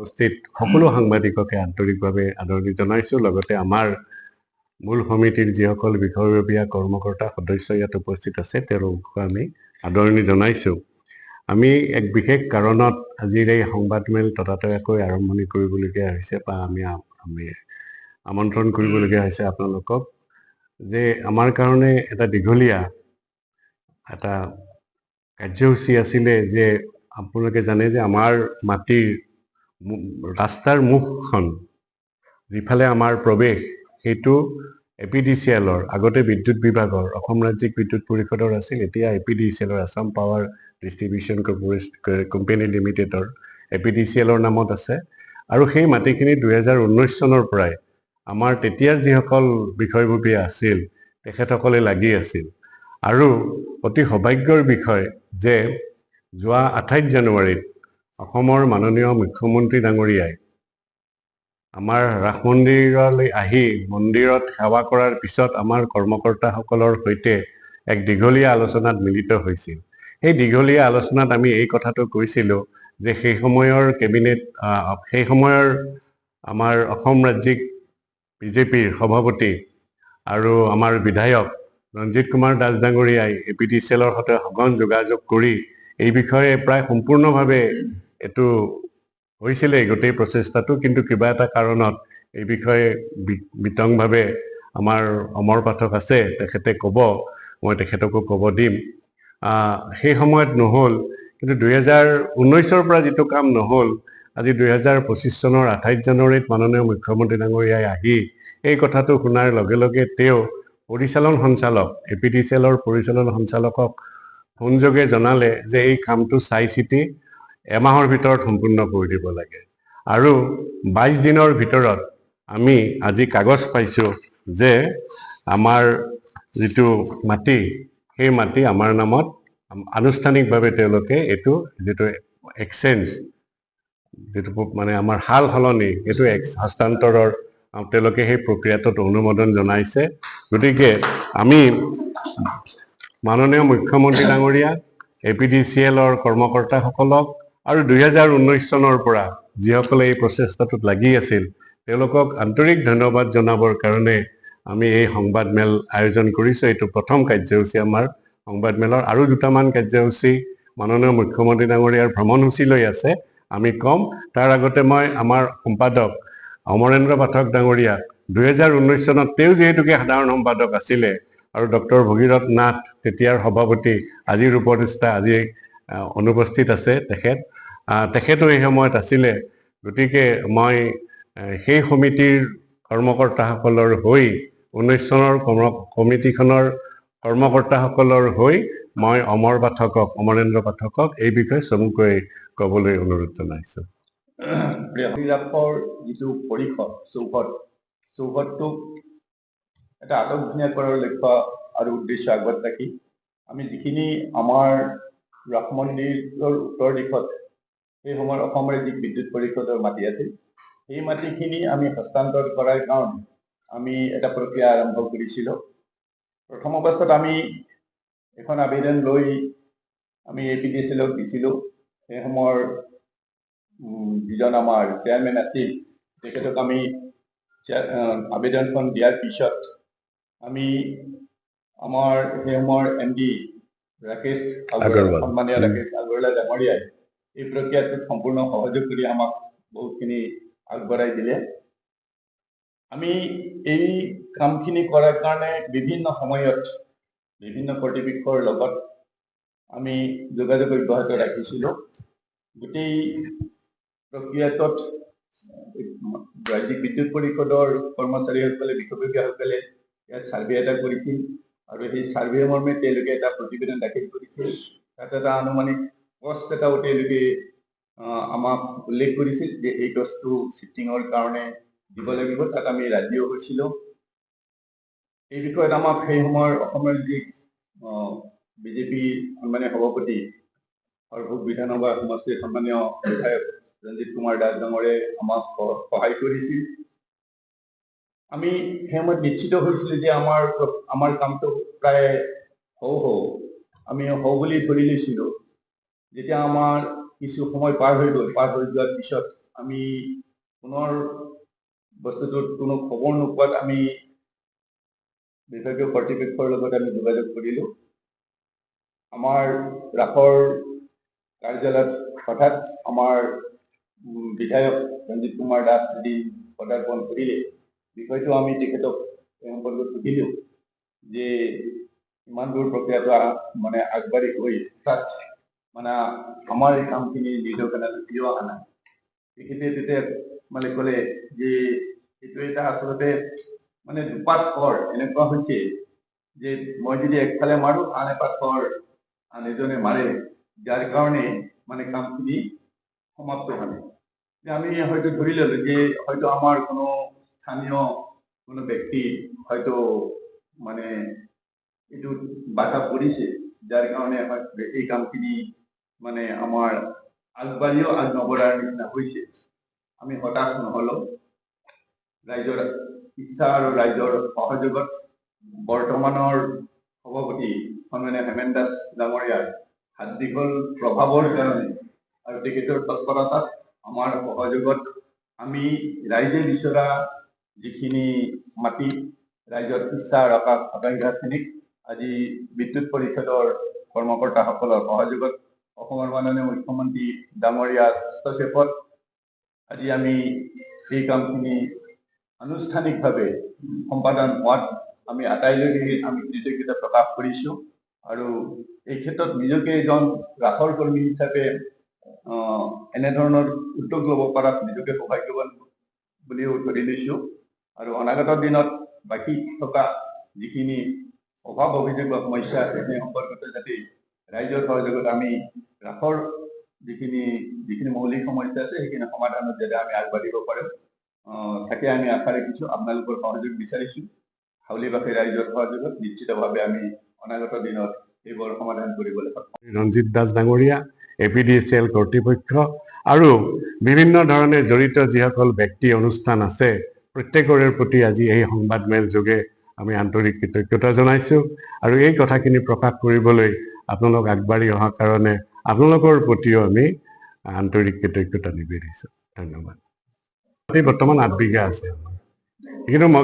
উপস্থিত সকলো সাংবাদিককে আন্তৰিকভাৱে আদৰণি জনাইছোঁ। লগতে আমাৰ মূল সমিতিৰ যিসকল বিষয়ববীয়া কৰ্মকৰ্তা সদস্য ইয়াত উপস্থিত আছে তেওঁলোকক আমি আদৰণি জনাইছোঁ। আমি এক বিশেষ কাৰণত আজিৰ এই সংবাদমেল ততাতৈয়াকৈ আৰম্ভণি কৰিবলগীয়া হৈছে বা আমি আমন্ত্ৰণ কৰিবলগীয়া হৈছে আপোনালোকক যে আমাৰ কাৰণে এটা দীঘলীয়া এটা কাৰ্যসূচী আছিলে যে আপোনালোকে জানে যে আমাৰ মাটিৰ ৰাস্তাৰ মুখখন যিফালে আমাৰ প্ৰৱেশ সেইটো APDCL-ৰ আগতে বিদ্যুৎ বিভাগৰ অসম ৰাজ্যিক বিদ্যুৎ পৰিষদৰ আছিল, এতিয়া APDCL-ৰ আছাম পাৱাৰ ডিষ্ট্ৰিবিউশ্যন কোম্পানী লিমিটেডৰ APDCL-ৰ নামত আছে। আৰু সেই মাটিখিনি 2019 চনৰ পৰাই আমাৰ তেতিয়াৰ যিসকল বিষয়ববীয়া আছিল তেখেতসকলে লাগি আছিল। আৰু অতি সৌভাগ্যৰ বিষয় যে যোৱা 28 জানুৱাৰীত অসমৰ মাননীয় মুখ্যমন্ত্ৰী ডাঙৰীয়াই আমাৰ ৰাস মন্দিৰলৈ আহি মন্দিৰত সেৱা কৰাৰ পিছত আমাৰ কৰ্মকৰ্তাসকলৰ সৈতে এক দীঘলীয়া আলোচনাত মিলিত হৈছিল। সেই দীঘলীয়া আলোচনাত আমি এই কথাটো কৈছিলোঁ যে সেই সময়ৰ কেবিনেট সেই সময়ৰ আমাৰ অসম ৰাজ্যিক বিজেপিৰ সভাপতি আৰু আমাৰ বিধায়ক ৰঞ্জিত কুমাৰ দাস ডাঙৰীয়াই APDCL-ৰ সৈতে সঘন যোগাযোগ কৰি এই বিষয়ে প্ৰায় সম্পূৰ্ণভাৱে এইটো হৈছিলে গোটেই প্ৰচেষ্টাটো, কিন্তু কিবা এটা কাৰণত এই বিষয়ে বিতংভাৱে আমাৰ অমৰ পাঠক আছে, তেখেতে ক'ব, মই তেখেতকো ক'ব দিম। সেই সময়ত নহ'ল, কিন্তু 2019-ৰ পৰা যিটো কাম নহ'ল, আজি 2025 চনৰ 28 জানুৱাৰীত মাননীয় মুখ্যমন্ত্ৰী ডাঙৰীয়াই আহি এই কথাটো শুনাৰ লগে লগে তেওঁ পৰিচালন সঞ্চালক APDCL-ৰ পৰিচালন সঞ্চালকক ফোনযোগে জনালে যে এই কামটো চাই চিতি এমাহৰ ভিতৰত সম্পূৰ্ণ কৰি দিব লাগে। আৰু 22 দিনৰ ভিতৰত আমি আজি কাগজ পাইছোঁ যে আমাৰ যিটো মাটি সেই মাটি আমাৰ নামত আনুষ্ঠানিকভাৱে তেওঁলোকে এইটো যিটো এক্সচেঞ্জ যিটো মানে আমাৰ হাল সলনি এইটো হস্তান্তৰৰ তেওঁলোকে সেই প্ৰক্ৰিয়াটোত অনুমোদন জনাইছে। গতিকে আমি মাননীয় মুখ্যমন্ত্ৰী ডাঙৰীয়া APDCL-ৰ কৰ্মকৰ্তাসকলক আৰু 2019 চনৰ পৰা যিসকলে এই প্ৰচেষ্টাটোত লাগি আছিল তেওঁলোকক আন্তৰিক ধন্যবাদ জনাবৰ কাৰণে আমি এই সংবাদমেল আয়োজন কৰিছোঁ। এইটো প্ৰথম কাৰ্যসূচী আমাৰ সংবাদমেলৰ। আৰু দুটামান কাৰ্যসূচী মাননীয় মুখ্যমন্ত্ৰী ডাঙৰীয়াৰ ভ্ৰমণসূচী লৈ আছে, আমি কম। তাৰ আগতে মই আমাৰ সম্পাদক অমৰেন্দ্ৰ পাঠক ডাঙৰীয়াক 2019 চনত তেওঁ যিহেতুকে সাধাৰণ সম্পাদক আছিলে আৰু ডক্টৰ ভগীৰথ নাথ তেতিয়াৰ সভাপতি, আজিৰ উপদেষ্টা, আজি অনুপস্থিত আছে তেখেতো এই সময়ত আছিলে। গতিকে মই সেই সমিতিৰ কৰ্মকৰ্তাসকলৰ হৈ 19 চনৰ কমিটিখনৰ কৰ্মকৰ্তাসকলৰ হৈ মই অমৰেন্দ্ৰ পাঠকক এই বিষয়ে চমুকৈ ক'বলৈ অনুৰোধ জনাইছোঁ। যিটো পৰিসৰ চৌহদটোক এটা আটকধুনীয়া কৰাৰ লক্ষ্য আৰু উদ্দেশ্য আগত ৰাখি আমি যিখিনি আমাৰ ৰাস মন্দিৰৰ উত্তৰ দিশত সেই সময়ত অসম ৰাজ্যিক বিদ্যুৎ পৰিষদৰ মাটি আছিল, সেই মাটিখিনি আমি হস্তান্তৰ কৰাৰ কাৰণে আমি এটা প্ৰক্ৰিয়া আৰম্ভ কৰিছিলোঁ। প্ৰথম অৱস্থাত আমি এখন আবেদন লৈ আমি APDCL-ক দিছিলোঁ। সেই সময়ৰ যিজন আমাৰ চেয়াৰমেন আছিল তেখেতক আমি আবেদনখন দিয়াৰ পিছত আমি আমাৰ সেই সময়ৰ MD ৰাকেশ সন্মানীয় ৰাকেশ আগৰৱালা ডাঙৰীয়াই এই প্ৰক্ৰিয়াটোত সম্পূৰ্ণ সহযোগ কৰি আমাক বহুতখিনি আগবঢ়াই দিলে। আমি এই কামখিনি কৰাৰ কাৰণে বিভিন্ন সময়ত বিভিন্ন কৰ্তৃপক্ষৰ লগত আমি যোগাযোগ অব্যাহত ৰাখিছিলোঁ। গোটেই প্ৰক্ৰিয়াটোত ৰাজ্যিক বিদ্যুৎ পৰিষদৰ কৰ্মচাৰীসকলে বিষয়ববীয়াসকলে ইয়াত ছাৰ্ভে এটা কৰিছিল আৰু সেই ছাৰ্ভে মৰ্মে তেওঁলোকে এটা প্ৰতিবেদন দাখিল কৰিছিল। তাত এটা আনুমানিক কষ্ট এটাও তেওঁলোকে আমাক উল্লেখ কৰিছিল যে এই গছটো শিফটিঙৰ কাৰণে দিব লাগিব, তাত আমি ৰাজিও হৈছিলোঁ। এই বিষয়ত আমাক সেই সময়ৰ অসমৰ যি বিজেপি সন্মানীয় সভাপতি সৰভোগ বিধানসভা সমষ্টিৰ সন্মানীয় বিধায়ক ৰঞ্জিত কুমাৰ দাস ডাঙৰে আমাক সহায় কৰিছিল। আমি সেই সময়ত নিশ্চিত হৈছিলোঁ যে আমাৰ কামটো প্ৰায় আমি বুলি ধৰি লৈছিলোঁ। যেতিয়া আমাৰ কিছু সময় পাৰ হৈ গ'ল, পাৰ হৈ যোৱাৰ পিছত আমি পুনৰ বস্তুটোত কোনো খবৰ নোপোৱাত আমি বিভাগীয় কৰ্তৃপক্ষৰ লগত আমি যোগাযোগ কৰিলোঁ। আমাৰ ৰাসৰ কাৰ্যালয়ত হঠাৎ আমাৰ বিধায়ক ৰঞ্জিত কুমাৰ দাস এদিন পদাৰ্পণ কৰিলে। বিষয়টো আমি তেখেতক এই সম্পৰ্কত সুধিলোঁ যে ইমান দূৰ প্ৰক্ৰিয়াটো মানে আগবাঢ়ি গৈ তাত মানে আমাৰ এই কামখিনি নিজৰ কাৰণে কিয় অহা নাই। তেখেতে তেতিয়া মানে ক'লে যে এইটো এটা আচলতে মানে দুপাত খৰ এনেকুৱা হৈছে যে মই যদি একফালে মাৰো আন এপাত খৰ আন এজনে মাৰে, যাৰ কাৰণে মানে কামখিনি সমাপ্ত হোৱা নাই। আমি হয়তো ধৰি ললো যে হয়তো আমাৰ কোনো স্থানীয় কোনো ব্যক্তি হয়তো মানে এইটো বাধা পৰিছে, যাৰ কাৰণে এই কামখিনি মানে আমাৰ আগবাঢ়িও আগ নবঢ়াৰ নিচিনা হৈছে। আমি হতাশ নহ'লো। ৰাইজৰ ইচ্ছা আৰু ৰাইজৰ সহযোগত বৰ্তমানৰ সভাপতি সন্মানীয় হেমেন দাস ডাঙৰীয়াৰ হাত দীঘল প্ৰভাৱৰ কাৰণে আৰু তেখেতৰ তৎপৰতাত আমাৰ সহযোগত আমি ৰাইজে বিচৰা যিখিনি মাটি ৰাইজৰ ইচ্ছা আৰু আকাংক্ষাখিনিক আজি বিদ্যুৎ পৰিষদৰ কৰ্মকৰ্তাসকলৰ সহযোগত অসমৰ মাননীয় মুখ্যমন্ত্ৰী ডাঙৰীয়াৰ হস্তক্ষেপত আজি আমি এই কামখিনি আনুষ্ঠানিকভাৱে সম্পাদন হোৱাত আমি আটাইলৈকে আমি কৃতজ্ঞতা প্ৰকাশ কৰিছোঁ। আৰু এই ক্ষেত্ৰত নিজকে এজন ৰাসৰ কৰ্মী হিচাপে এনেধৰণৰ উদ্যোগ ল'ব পৰাত নিজকে সৌভাগ্যৱান বুলিও ধৰি লৈছোঁ। আৰু অনাগত দিনত বাকী থকা যিখিনি অভাৱ অভিযোগ বা সমস্যা আছে সেই সম্পৰ্কত যাতে ৰাইজৰ সহযোগত আমি ৰাসৰ যিখিনি মৌলিক সমস্যা আছে সেইখিনি সমাধানত যাতে আমি আগবাঢ়িব পাৰোঁ তাকে আমি আশা ৰাখিছোঁ। আপোনালোকৰ সহযোগ বিচাৰিছোঁ। হাউলিবাসী ৰাইজৰ সহযোগত নিশ্চিতভাৱে আমি অনাগত দিনত এইবোৰ সমাধান কৰিবলৈ ৰঞ্জিত দাস ডাঙৰীয়া, APDCL কৰ্তৃপক্ষ আৰু বিভিন্ন ধৰণে জড়িত যিসকল ব্যক্তি অনুষ্ঠান আছে প্ৰত্যেকৰে প্ৰতি আজি এই সংবাদমেল যোগে আমি আন্তৰিক কৃতজ্ঞতা জনাইছোঁ। আৰু এই কথাখিনি প্ৰকাশ কৰিবলৈ আপোনালোক আগবাঢ়ি অহাৰ কাৰণে আপোনালোকৰ প্ৰতিও আমি আন্তৰিক কৃতজ্ঞতা নিবেদিছোঁ। ধন্যবাদ। বৰ্তমান 8 বিঘা আছে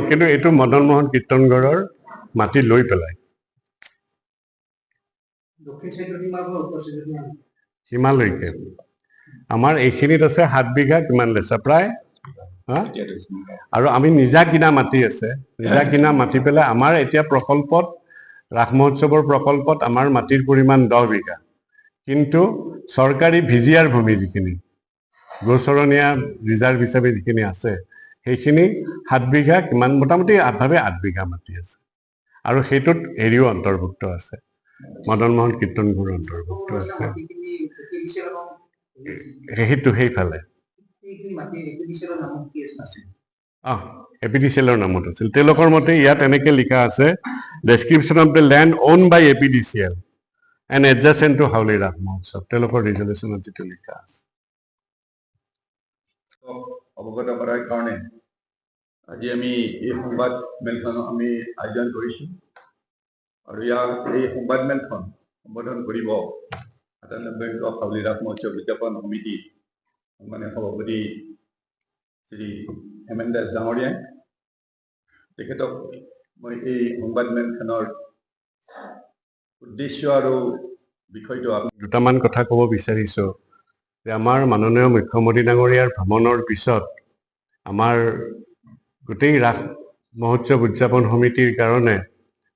কিন্তু এইটো মদন মোহন কীৰ্তনগড়ৰ মাটি লৈ পেলাই সীমালৈকে আমাৰ এইখিনিত আছে 7 বিঘা কিমান লৈছে প্ৰায় আৰু আমি নিজা কিনা মাটি আছে। নিজা কিনা মাটি পেলাই আমাৰ এতিয়া প্ৰকল্পত ৰাস মহোৎসৱৰ প্ৰকল্পত আমাৰ মাটিৰ পৰিমাণ 10 বিঘা, কিন্তু চৰকাৰী ভিজিয়াৰ ভূমি যিখিনি গোচৰণীয়া ৰিজাৰ্ভ হিচাপে যিখিনি আছে সেইখিনি 7 বিঘা কিমান মোটামুটি আধাভাৱে 8 বিঘা মাটি আছে। আৰু সেইটোত হেৰিও অন্তৰ্ভুক্ত আছে, মদন মোহন কীৰ্তনগড় অন্তৰ্ভুক্ত আছে। সেইটো সেইফালে APDCLৰ নামত আছিল। তেওঁলোকৰ মতে ইয়াত এনেকে লিখা আছে, description of the land own by APDCL and adjacent to Howly Raas মহোৎসৱ, তেওঁলোকৰ ৰিজলিউশ্যনত যিটো লিখা আছে। অৱগত কৰাৰ কাৰণে আজি আমি এই সংবাদ মেলখন আমি আয়োজন কৰিছোঁ। আৰু এই সংবাদ মেলখন সম্বোধন কৰিব ৯৭ হাউলি ৰাস মহোৎসৱ উদযাপন সমিতি মানে সভাপতি শ্ৰী হেমেন দাস ডাঙৰীয়াই। তেখেতক মই এই সংবাদ মেলখনৰ উদ্দেশ্য আৰু বিষয়টো দুটামান কথা ক'ব বিচাৰিছোঁ যে আমাৰ মাননীয় মুখ্যমন্ত্ৰী ডাঙৰীয়াৰ ভ্ৰমণৰ পিছত আমাৰ গোটেই ৰাস মহোৎসৱ উদযাপন সমিতিৰ কাৰণে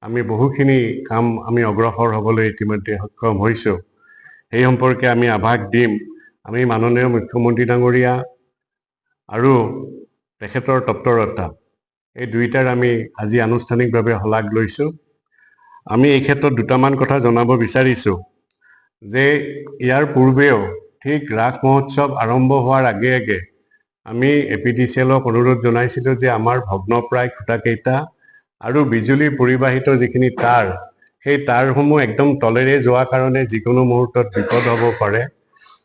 আমি বহুখিনি কাম আমি অগ্ৰসৰ হ'বলৈ ইতিমধ্যে সক্ষম হৈছোঁ। সেই সম্পৰ্কে আমি আভাস দিম। আমি মাননীয় মুখ্যমন্ত্ৰী ডাঙৰীয়া আৰু তেখেতৰ তৎপৰতা এই দুইটাৰ আমি আজি আনুষ্ঠানিকভাৱে শলাগ লৈছোঁ। আমি এই ক্ষেত্ৰত দুটামান কথা জনাব বিচাৰিছোঁ যে ইয়াৰ পূৰ্বেও ঠিক ৰাস মহোৎসৱ আৰম্ভ হোৱাৰ আগে আগে আমি APDCLক অনুৰোধ জনাইছিলোঁ যে আমাৰ ভগ্নপ্ৰায় খুঁটাকেইটা আৰু বিজুলী পৰিবাহিত যিখিনি তাঁৰ সেই তাঁৰসমূহ একদম তলেৰে যোৱাৰ কাৰণে যিকোনো মুহূৰ্তত বিপদ হ'ব পাৰে,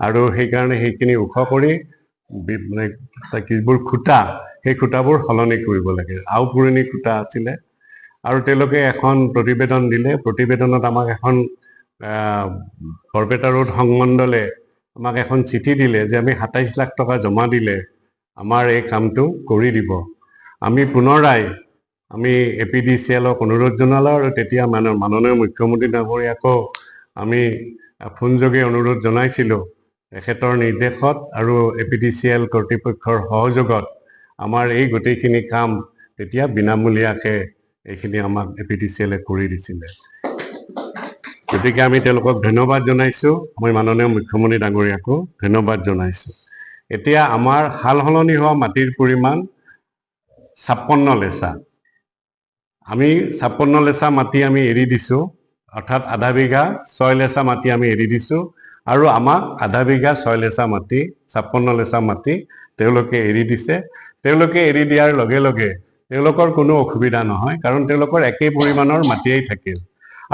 আৰু সেইকাৰণে সেইখিনি ওখ কৰি যিবোৰ খুঁটা সেই খুঁটাবোৰ সলনি কৰিব লাগে। আও পুৰণি খুঁটা আছিলে আৰু তেওঁলোকে এখন প্ৰতিবেদন দিলে। প্ৰতিবেদনত আমাক এখন বৰপেটা ৰোড সংমণ্ডলে আমাক এখন চিঠি দিলে যে আমি ২৭ লাখ টকা জমা দিলে আমাৰ এই কামটো কৰি দিব। আমি পুনৰাই আমি APDCLক অনুৰোধ জনালোঁ আৰু তেতিয়া মাননীয় মুখ্যমন্ত্ৰী ডাঙৰীয়াকো আমি ফোনযোগে অনুৰোধ জনাইছিলোঁ। তেখেতৰ নিৰ্দেশত আৰু APDCL কৰ্তৃপক্ষৰ সহযোগত আমাৰ এই গোটেইখিনি কাম তেতিয়া বিনামূলীয়াকৈ এইখিনি আমাক APDCLে কৰি দিছিলে। গতিকে আমি তেওঁলোকক ধন্যবাদ জনাইছোঁ। মই মাননীয় মুখ্যমন্ত্ৰী ডাঙৰীয়াকো ধন্যবাদ জনাইছোঁ। এতিয়া আমাৰ সাল সলনি হোৱা মাটিৰ পৰিমাণ ৫৬ লেচা। আমি ৫৬ লেচা মাটি আমি এৰি দিছোঁ, অৰ্থাৎ আধা বিঘা ৬ লেচা মাটি আমি এৰি দিছোঁ আৰু আমাক আধা বিঘা ৬ লেচা মাটি ৫৬ লেচা মাটি তেওঁলোকে এৰি দিছে। তেওঁলোকে এৰি দিয়াৰ লগে লগে তেওঁলোকৰ কোনো অসুবিধা নহয়, কাৰণ তেওঁলোকৰ একেই পৰিমাণৰ মাটিয়েই থাকিল।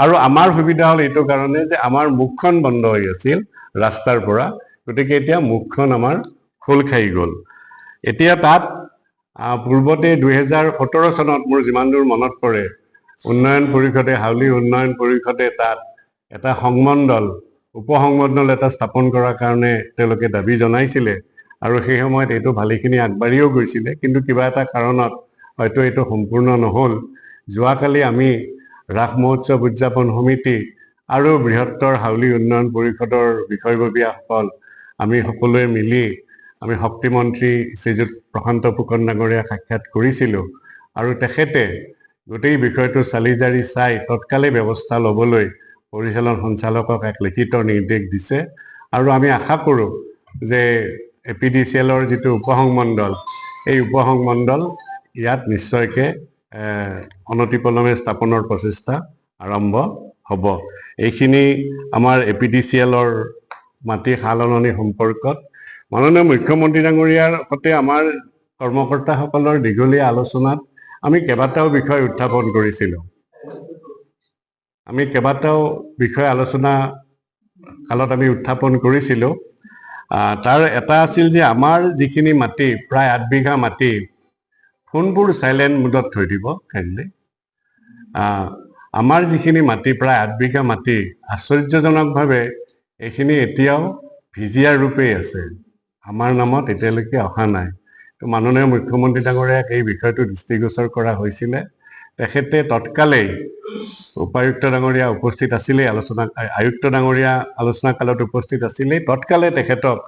আৰু আমাৰ সুবিধা হ'ল এইটো কাৰণে যে আমাৰ মুখখন বন্ধ হৈ আছিল ৰাস্তাৰ পৰা, গতিকে এতিয়া মুখখন আমাৰ খোল খাই গ'ল। এতিয়া তাত পূৰ্বতে ২০১৭ চনত মোৰ যিমান দূৰ মনত পৰে, উন্নয়ন পৰিষদে হাউলি উন্নয়ন পৰিষদে তাত এটা সংমণ্ডল উপসংমণ্ডল এটা স্থাপন কৰাৰ কাৰণে তেওঁলোকে দাবী জনাইছিলে আৰু সেই সময়ত এইটো ভালেখিনি আগবাঢ়িও গৈছিলে, কিন্তু কিবা এটা কাৰণত হয়তো এইটো সম্পূৰ্ণ নহ'ল। যোৱাকালি আমি ৰাস মহোৎসৱ উদযাপন সমিতি আৰু বৃহত্তৰ হাউলি উন্নয়ন পৰিষদৰ বিষয়ববীয়াসকল আমি সকলোৱে মিলি আমি শক্তিমন্ত্ৰী শ্ৰীযুত প্ৰশান্ত ফুকন ডাঙৰীয়াক সাক্ষাৎ কৰিছিলোঁ আৰু তেখেতে গোটেই বিষয়টো চালি জাৰি চাই তৎকালে ব্যৱস্থা ল'বলৈ পৰিচালন সঞ্চালকক এক লিখিত নিৰ্দেশ দিছে। আৰু আমি আশা কৰোঁ যে APDCLৰ যিটো উপসংমণ্ডল, এই উপসংমণ্ডল ইয়াত নিশ্চয়কৈ অনতিপলমে স্থাপনৰ প্ৰচেষ্টা আৰম্ভ হ'ব। এইখিনি আমাৰ APDCLৰ মাটি সাল সলনি সম্পৰ্কত মাননীয় মুখ্যমন্ত্ৰী ডাঙৰীয়াৰ সৈতে আমাৰ কৰ্মকৰ্তাসকলৰ দীঘলীয়া আলোচনাত আমি কেইবাটাও বিষয় উত্থাপন কৰিছিলোঁ। আমি কেইবাটাও বিষয় আলোচনা কালত আমি উত্থাপন কৰিছিলোঁ। তাৰ এটা আছিল যে আমাৰ যিখিনি মাটি প্ৰায় ৮ বিঘা মাটি, ফোনবোৰ চাইলেণ্ট মোডত থৈ দিব কাইণ্ডলি। আমাৰ যিখিনি মাটি প্ৰায় ৮ বিঘা মাটি আশ্চৰ্যজনকভাৱে এইখিনি এতিয়াও ভিজিয়াৰ ৰূপেই আছে, আমাৰ নামত এতিয়ালৈকে অহা নাই। তো মাননীয় মুখ্যমন্ত্ৰী ডাঙৰীয়াক এই বিষয়টো দৃষ্টিগোচৰ কৰা হৈছিলে। তেখেতে তৎকালেই উপায়ুক্ত ডাঙৰীয়া উপস্থিত আছিলেই, আয়ুক্ত ডাঙৰীয়া আলোচনা কালত উপস্থিত আছিলেই, তৎকালে তেখেতক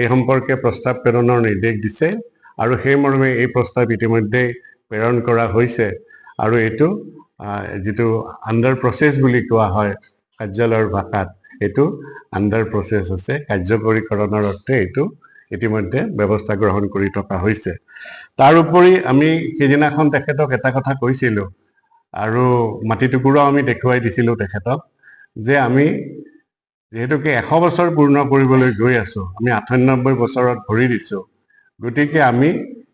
এই সম্পৰ্কে প্ৰস্তাৱ প্ৰেৰণৰ নিৰ্দেশ দিছে আৰু সেই মৰ্মে এই প্ৰস্তাৱ ইতিমধ্যে প্ৰেৰণ কৰা হৈছে আৰু এইটো যিটো আণ্ডাৰ প্ৰচেছ বুলি কোৱা হয় কাৰ্যালয়ৰ ভাষাত, এইটো আণ্ডাৰ প্ৰচেছ আছে। কাৰ্যকৰীকৰণৰ অৰ্থে এইটো ইতিমধ্যে ব্যৱস্থা গ্ৰহণ কৰি থকা হৈছে। তাৰ উপৰি আমি সেইদিনাখন তেখেতক এটা কথা কৈছিলোঁ আৰু মাটি টুকুৰাও আমি দেখুৱাই দিছিলোঁ তেখেতক, যে আমি যিহেতুকে ১০০ বছৰ পূৰ্ণ কৰিবলৈ গৈ আছোঁ, আমি ৯৮ বছৰত ভৰি দিছোঁ, গতিকে আমি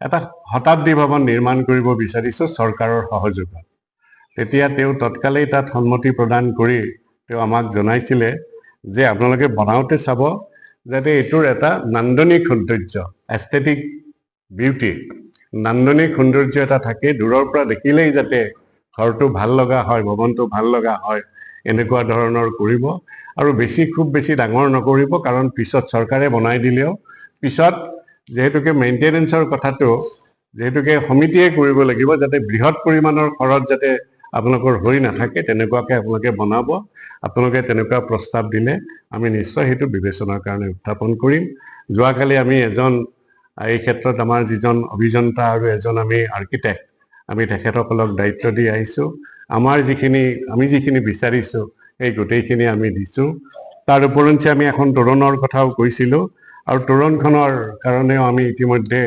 এটা শতাব্দী ভৱন নিৰ্মাণ কৰিব বিচাৰিছোঁ চৰকাৰৰ সহযোগত। তেতিয়া তেওঁ তৎকালেই তাত সন্মতি প্ৰদান কৰি তেওঁ আমাক জনাইছিলে যে আপোনালোকে বনাওঁতে চাব যাতে এইটোৰ এটা নান্দনিক সৌন্দৰ্য, এস্থেটিক বিউটি, নান্দনিক সৌন্দৰ্য এটা থাকে, দূৰৰ পৰা দেখিলেই যাতে ঘৰটো ভাল লগা হয়, ভৱনটো ভাল লগা হয়, এনেকুৱা ধৰণৰ কৰিব। আৰু খুব বেছি ডাঙৰ নকৰিব, কাৰণ পিছত চৰকাৰে বনাই দিলেও পিছত যিহেতুকে মেইনটেনেন্সৰ কথাটো যিহেতুকে সমিতিয়ে কৰিব লাগিব, যাতে বৃহৎ পৰিমাণৰ খৰচ যাতে আপোনালোকৰ হৈ নাথাকে তেনেকুৱাকৈ আপোনালোকে বনাব। আপোনালোকে তেনেকুৱা প্ৰস্তাৱ দিলে আমি নিশ্চয় সেইটো বিবেচনাৰ কাৰণে উত্থাপন কৰিম। যোৱাকালি আমি এই ক্ষেত্ৰত আমাৰ যিজন অভিযন্তা আৰু এজন আমি আৰ্কিটেক্ট, আমি তেখেতসকলক দায়িত্ব দি আহিছোঁ। আমি যিখিনি বিচাৰিছোঁ সেই গোটেইখিনি আমি দিছোঁ। তাৰ উপৰঞ্চি আমি এখন তোৰণৰ কথাও কৈছিলোঁ আৰু তোৰণখনৰ কাৰণেও আমি ইতিমধ্যে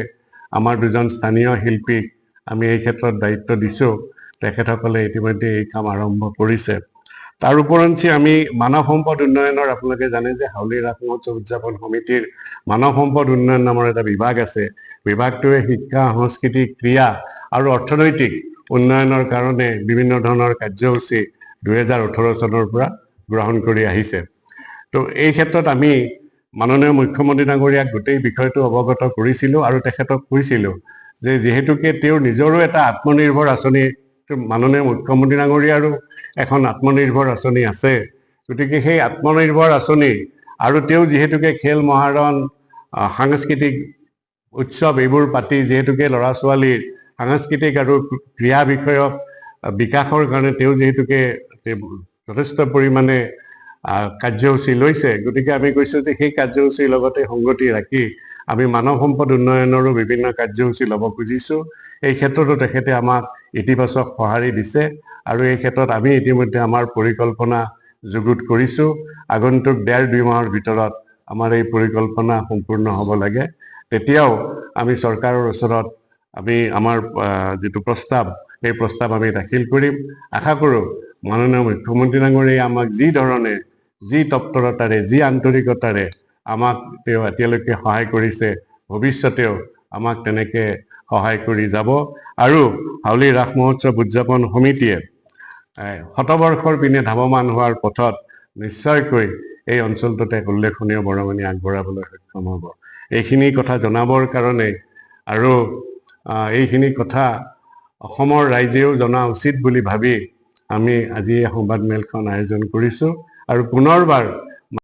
আমাৰ দুজন স্থানীয় শিল্পীক আমি এই ক্ষেত্ৰত দায়িত্ব দিছোঁ। তেখেতসকলে ইতিমধ্যে এই কাম আৰম্ভ কৰিছে। তাৰ উপৰঞ্চি আমি মানৱ সম্পদ উন্নয়নৰ, আপোনালোকে জানে যে হাউলি ৰাস মহোৎসৱ উদযাপন সমিতিৰ মানৱ সম্পদ উন্নয়ন নামৰ এটা বিভাগ আছে। বিভাগটোৱে শিক্ষা, সংস্কৃতি, ক্ৰীড়া আৰু অৰ্থনৈতিক উন্নয়নৰ কাৰণে বিভিন্ন ধৰণৰ কাৰ্যসূচী ২০১৮ চনৰ পৰা গ্ৰহণ কৰি আহিছে। তো এই ক্ষেত্ৰত আমি মাননীয় মুখ্যমন্ত্ৰী ডাঙৰীয়াক গোটেই বিষয়টো অৱগত কৰিছিলোঁ আৰু তেখেতক কৈছিলোঁ যে যিহেতুকে তেওঁৰ নিজৰো এটা আত্মনিৰ্ভৰ আঁচনি, মাননীয় মুখ্যমন্ত্ৰী ডাঙৰীয়াৰো এখন আত্মনিৰ্ভৰ আঁচনি আছে, গতিকে সেই আত্মনিৰ্ভৰ আঁচনি আৰু তেওঁ যিহেতুকে খেল মহাৰণ সাংস্কৃতিক উৎসৱ এইবোৰ পাতি যিহেতুকে ল'ৰা ছোৱালীৰ সাংস্কৃতিক আৰু ক্ৰীড়া বিষয়ক বিকাশৰ কাৰণে তেওঁ যিহেতুকে যথেষ্ট পৰিমাণে কাৰ্যসূচী লৈছে, গতিকে আমি কৈছোঁ যে সেই কাৰ্যসূচীৰ লগতে সংগতি ৰাখি আমি মানৱ সম্পদ উন্নয়নৰো বিভিন্ন কাৰ্যসূচী ল'ব খুজিছোঁ। এই ক্ষেত্ৰতো তেখেতে আমাক ইতিবাচক সঁহাৰি দিছে আৰু এই ক্ষেত্ৰত আমি ইতিমধ্যে আমাৰ পৰিকল্পনা যুগুত কৰিছোঁ। আগন্তুক 1.5-2 মাহৰ ভিতৰত আমাৰ এই পৰিকল্পনা সম্পূৰ্ণ হ'ব লাগে। তেতিয়াও আমি চৰকাৰৰ ওচৰত আমি আমাৰ যিটো প্ৰস্তাৱ, সেই প্ৰস্তাৱ আমি দাখিল কৰিম। আশা কৰোঁ মাননীয় মুখ্যমন্ত্ৰী ডাঙৰীয়াই আমাক যি ধৰণে, যি তৎপৰতাৰে, যি আন্তৰিকতাৰে আমাক তেওঁ এতিয়ালৈকে সহায় কৰিছে, ভৱিষ্যতেও আমাক তেনেকৈ সহায় কৰি যাব। আৰু হাউলি ৰাস মহোৎসৱ উদযাপন সমিতিয়ে শতবৰ্ষৰ পিনে ধাৱমান হোৱাৰ পথত নিশ্চয়কৈ এই অঞ্চলটোত এক উল্লেখনীয় বৰঙণি আগবঢ়াবলৈ সক্ষম হ'ব। এইখিনি কথা জনাবৰ কাৰণে আৰু এইখিনি কথা অসমৰ ৰাইজেও জনা উচিত বুলি ভাবি আমি আজি এই সংবাদমেলখন আয়োজন কৰিছোঁ। আৰু পুনৰবাৰ